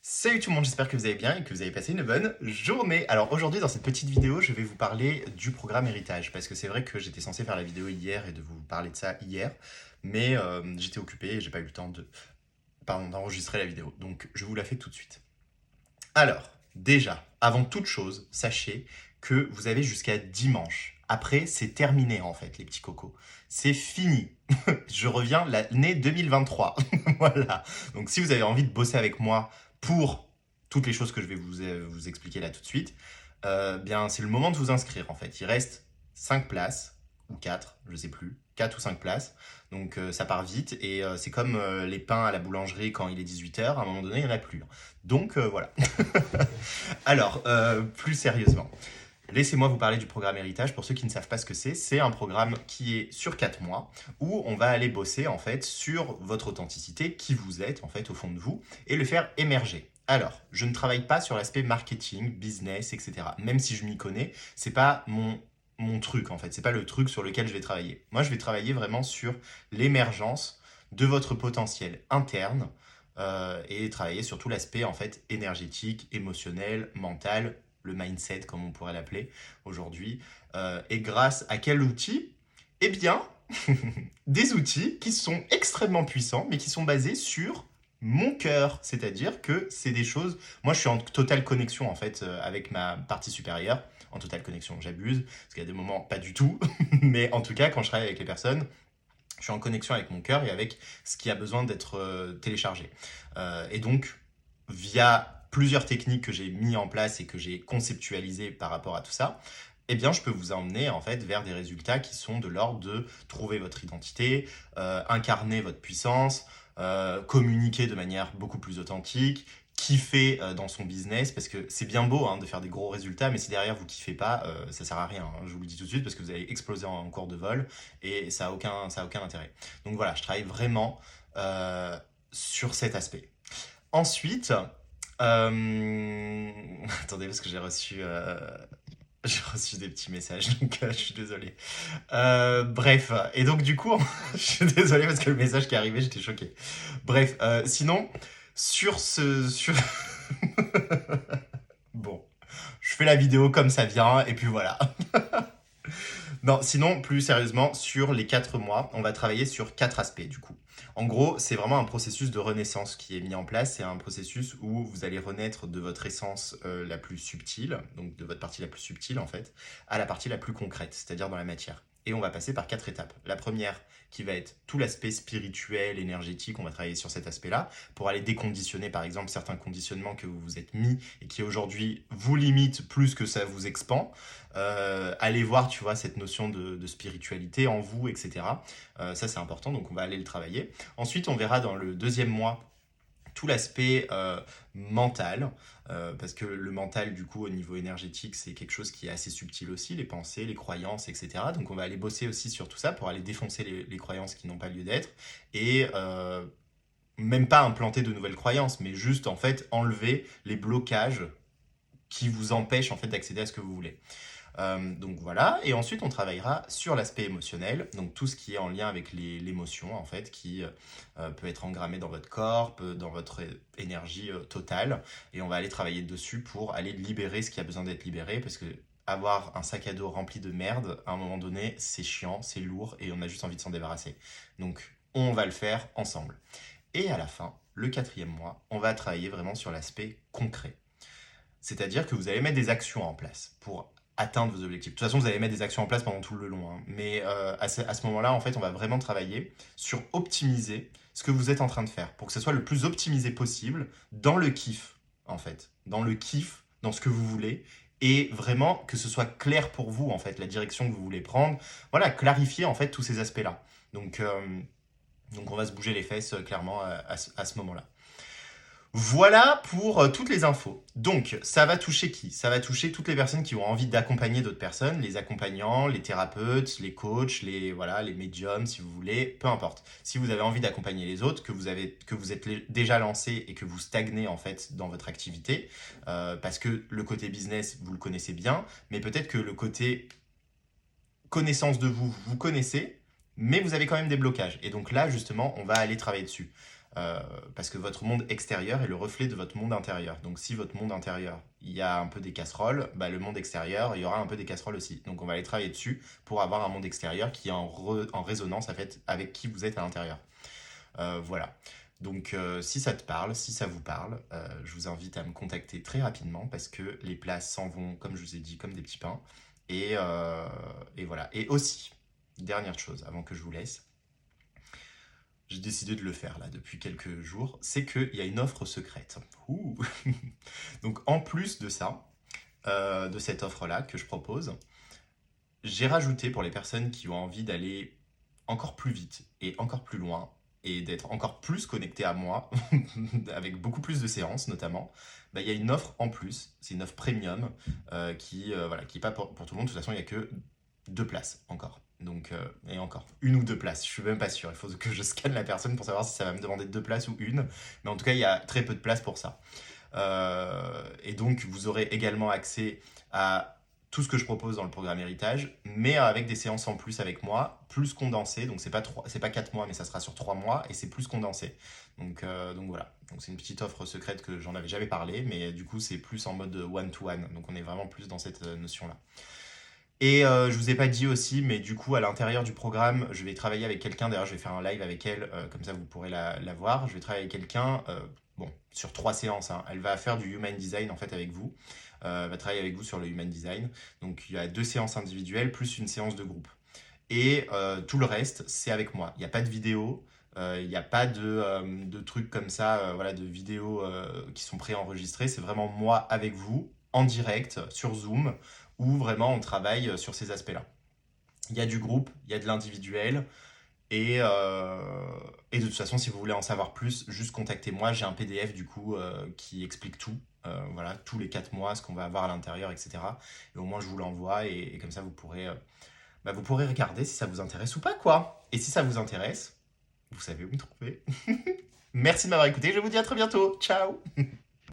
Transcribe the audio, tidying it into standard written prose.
Salut tout le monde, j'espère que vous allez bien et que vous avez passé une bonne journée. Alors aujourd'hui dans cette petite vidéo, je vais vous parler du programme Héritage parce que c'est vrai que j'étais censé faire la vidéo hier et de vous parler de ça hier, mais j'étais occupé et j'ai pas eu le temps d'enregistrer la vidéo. Donc je vous la fais tout de suite. Alors, déjà, avant toute chose, sachez que vous avez jusqu'à dimanche. Après, c'est terminé en fait, les petits cocos. C'est fini. Je reviens l'année 2023. Voilà. Donc, si vous avez envie de bosser avec moi pour toutes les choses que je vais vous expliquer là tout de suite, bien, c'est le moment de vous inscrire en fait. Il reste 5 places, ou 4, je sais plus, 4 ou 5 places. Donc, ça part vite et c'est comme les pains à la boulangerie quand il est 18 h. À un moment donné, il n'y en a plus. Donc, voilà. Alors, plus sérieusement, laissez-moi vous parler du programme Héritage. Pour ceux qui ne savent pas ce que c'est un programme qui est sur 4 mois où on va aller bosser en fait sur votre authenticité, qui vous êtes en fait au fond de vous, et le faire émerger. Alors, je ne travaille pas sur l'aspect marketing, business, etc. Même si je m'y connais, c'est pas mon truc en fait, c'est pas le truc sur lequel je vais travailler. Moi, je vais travailler vraiment sur l'émergence de votre potentiel interne et travailler sur tout l'aspect en fait énergétique, émotionnel, mental, le mindset comme on pourrait l'appeler aujourd'hui. Et grâce à quel outil? Eh bien, des outils qui sont extrêmement puissants, mais qui sont basés sur mon cœur. C'est-à-dire que c'est des choses... Moi, je suis en totale connexion, en fait, avec ma partie supérieure. En totale connexion, j'abuse, parce qu'il y a des moments pas du tout. Mais en tout cas, quand je travaille avec les personnes, je suis en connexion avec mon cœur et avec ce qui a besoin d'être téléchargé. Et donc, via plusieurs techniques que j'ai mis en place et que j'ai conceptualisées par rapport à tout ça, eh bien, je peux vous emmener en fait vers des résultats qui sont de l'ordre de trouver votre identité, incarner votre puissance, communiquer de manière beaucoup plus authentique, kiffer dans son business, parce que c'est bien beau de faire des gros résultats, mais si derrière vous kiffez pas, ça sert à rien, je vous le dis tout de suite, parce que vous allez exploser en cours de vol, et ça a aucun intérêt. Donc voilà, je travaille vraiment sur cet aspect. Ensuite, attendez, parce que j'ai reçu des petits messages, donc je suis désolé. Bref, et donc du coup, je suis désolé parce que le message qui est arrivé, j'étais choqué. Bref, sinon, sur... Bon, je fais la vidéo comme ça vient, et puis voilà. Non, sinon, plus sérieusement, sur les 4 mois, on va travailler sur 4 aspects du coup. En gros, c'est vraiment un processus de renaissance qui est mis en place. C'est un processus où vous allez renaître de votre essence la plus subtile, donc de votre partie la plus subtile en fait, à la partie la plus concrète, c'est-à-dire dans la matière. Et on va passer par 4 étapes. La première qui va être tout l'aspect spirituel, énergétique, on va travailler sur cet aspect-là pour aller déconditionner par exemple certains conditionnements que vous vous êtes mis et qui aujourd'hui vous limitent plus que ça vous expand. Allez voir, tu vois, cette notion de spiritualité en vous, etc. Ça, c'est important, donc on va aller le travailler. Ensuite, on verra dans le deuxième mois tout l'aspect mental, parce que le mental, du coup, au niveau énergétique, c'est quelque chose qui est assez subtil aussi, les pensées, les croyances, etc. Donc on va aller bosser aussi sur tout ça pour aller défoncer les croyances qui n'ont pas lieu d'être, et même pas implanter de nouvelles croyances, mais juste, en fait, enlever les blocages qui vous empêchent, en fait, d'accéder à ce que vous voulez. Donc voilà, et ensuite on travaillera sur l'aspect émotionnel, donc tout ce qui est en lien avec l'émotion en fait, qui peut être engrammé dans votre corps, dans votre énergie totale, et on va aller travailler dessus pour aller libérer ce qui a besoin d'être libéré, parce que avoir un sac à dos rempli de merde, à un moment donné, c'est chiant, c'est lourd, et on a juste envie de s'en débarrasser. Donc on va le faire ensemble. Et à la fin, le 4e mois, on va travailler vraiment sur l'aspect concret. C'est-à-dire que vous allez mettre des actions en place pour atteindre vos objectifs. De toute façon, vous allez mettre des actions en place pendant tout le long. Mais à ce moment-là, en fait, on va vraiment travailler sur optimiser ce que vous êtes en train de faire pour que ce soit le plus optimisé possible dans le kiff, en fait. Dans le kiff, dans ce que vous voulez. Et vraiment que ce soit clair pour vous, en fait, la direction que vous voulez prendre. Voilà, clarifier, en fait, tous ces aspects-là. Donc on va se bouger les fesses, clairement, à ce moment-là. Voilà pour toutes les infos. Donc, ça va toucher qui? Ça va toucher toutes les personnes qui ont envie d'accompagner d'autres personnes, les accompagnants, les thérapeutes, les coachs, les médiums, si vous voulez, peu importe. Si vous avez envie d'accompagner les autres, que vous êtes déjà lancé et que vous stagnez en fait dans votre activité, parce que le côté business, vous le connaissez bien, mais peut-être que le côté connaissance de vous, vous connaissez, mais vous avez quand même des blocages. Et donc là, justement, on va aller travailler dessus. Parce que votre monde extérieur est le reflet de votre monde intérieur. Donc si votre monde intérieur, il y a un peu des casseroles, bah, le monde extérieur, il y aura un peu des casseroles aussi. Donc on va aller travailler dessus pour avoir un monde extérieur qui est en résonance en fait, avec qui vous êtes à l'intérieur. Voilà. Donc si ça te parle, si ça vous parle, je vous invite à me contacter très rapidement parce que les places s'en vont, comme je vous ai dit, comme des petits pains. Et voilà. Et aussi, dernière chose avant que je vous laisse, j'ai décidé de le faire là depuis quelques jours, c'est qu'il y a une offre secrète. Ouh. Donc en plus de ça, de cette offre-là que je propose, j'ai rajouté pour les personnes qui ont envie d'aller encore plus vite et encore plus loin et d'être encore plus connectées à moi, avec beaucoup plus de séances notamment, bah, il y a une offre en plus, c'est une offre premium voilà, qui n'est pas pour tout le monde. De toute façon, il n'y a que 2 places encore. Donc, et encore, 1 ou 2 places, je suis même pas sûr. Il faut que je scanne la personne pour savoir si ça va me demander 2 places ou une. Mais en tout cas, il y a très peu de place pour ça. Et donc, vous aurez également accès à tout ce que je propose dans le programme Héritage, mais avec des séances en plus avec moi, plus condensées. Donc, c'est pas 4 mois, mais ça sera sur 3 mois et c'est plus condensé. Donc voilà. Donc, c'est une petite offre secrète que j'en avais jamais parlé, mais du coup, c'est plus en mode one-to-one. Donc, on est vraiment plus dans cette notion-là. Et je vous ai pas dit aussi, mais du coup, à l'intérieur du programme, je vais travailler avec quelqu'un. D'ailleurs, je vais faire un live avec elle, comme ça vous pourrez la voir. Je vais travailler avec quelqu'un, bon, sur 3 séances, hein. Elle va faire du human design en fait avec vous. Elle va travailler avec vous sur le human design. Donc, il y a 2 séances individuelles plus une séance de groupe. Et tout le reste, c'est avec moi. Il n'y a pas de vidéo, il n'y a pas de trucs comme ça, voilà, de vidéos qui sont préenregistrées. C'est vraiment moi avec vous, en direct, sur Zoom, où vraiment on travaille sur ces aspects-là. Il y a du groupe, il y a de l'individuel, et de toute façon, si vous voulez en savoir plus, juste contactez-moi. J'ai un PDF du coup qui explique tout. Voilà, tous les 4 mois, ce qu'on va avoir à l'intérieur, etc. Et au moins, je vous l'envoie et comme ça, vous pourrez regarder si ça vous intéresse ou pas, quoi. Et si ça vous intéresse, vous savez où me trouver. Merci de m'avoir écouté. Je vous dis à très bientôt. Ciao.